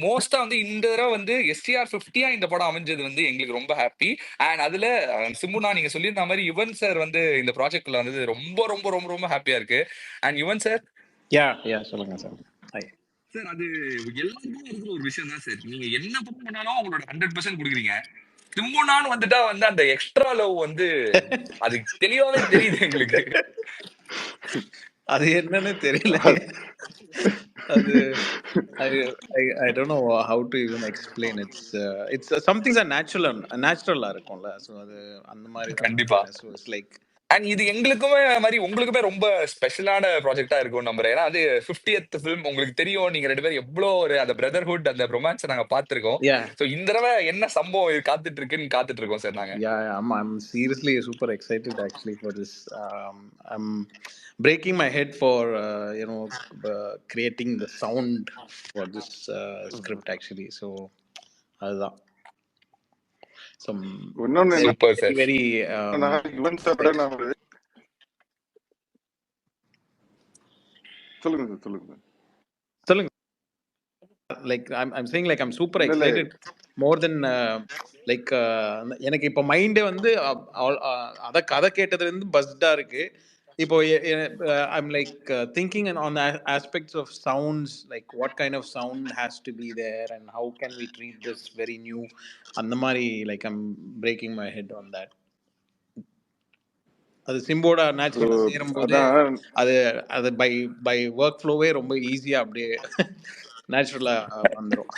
மோஸ்டா வந்து இந்த தடவை வந்து எஸ்டிஆர் 50 இந்த படம் அமைஞ்சது வந்து எங்களுக்கு ரொம்ப ஹாப்பி. அண்ட் அதுல சிம்புனா நீங்க சொல்லியிருந்த மாதிரி யுவன் சார் வந்து இந்த ப்ராஜெக்ட்ல வந்தது ரொம்ப ரொம்ப ரொம்ப ரொம்ப ஹாப்பியா இருக்கு. அண்ட் யுவன் சார் யா சொல்லுங்க சார். சார் அது எல்லாருக்குமே இருக்கிற ஒரு விஷயம் தான் சார். நீங்க என்ன படம் பண்ணாலும் அவங்களோட 100% கொடுக்குறீங்க. சிம்புனான்னு வந்துட்டா வந்து அந்த எக்ஸ்ட்ரா லவ் வந்து அது தெளிவாவே தெரியுது எங்களுக்கு. அது என்னன்னு தெரியல. அது I don't know how to even explain. It's some things are naturally இருக்கும்ல. ஸோ அது அந்த மாதிரி தான் கண்டிப்பா. நினைக்கிறேன். ஸோ இட்ஸ் லைக் அண்ட் இது எங்களுக்குமே மாதிரி உங்களுக்குமே ரொம்ப ஸ்பெஷலான ப்ராஜெக்டா இருக்கும் நம்புறேன். ஏன்னா அது 50th ஃபிலிம் உங்களுக்கு தெரியும். நீங்க 2 பேரும் எவ்வளோ ஒரு அந்த பிரதர்ஹுட் அந்த ரொமான்ஸை நாங்க பார்த்திருக்கோம். ஸோ இந்த தடவை என்ன சம்பவம் இது காத்துட்டு இருக்கோம் சார் நாங்க. I'm seriously super excited actually for this. I'm breaking my head for creating the sound for this script actually. So அதுதான் சூப்பர் சார். very யுவன் சாரோட நான் சொல்லுங்க like I'm saying like I'm super excited more than like எனக்கு இப்போ மைண்டே வந்து அத கதை கேட்டதுல இருந்து பஸ்டா இருக்கு. இப்போ I'm like thinking on the aspects of sounds, like what kind of sound has to be there and how can we treat this very new அந்த மாதிரி like I'm breaking my head on that. அது சிம்போட நேச்சுரலா சேரும்போது அது by work ஃப்ளோவே ரொம்ப ஈஸியா அப்படியே நேச்சுரலா வந்துடும்.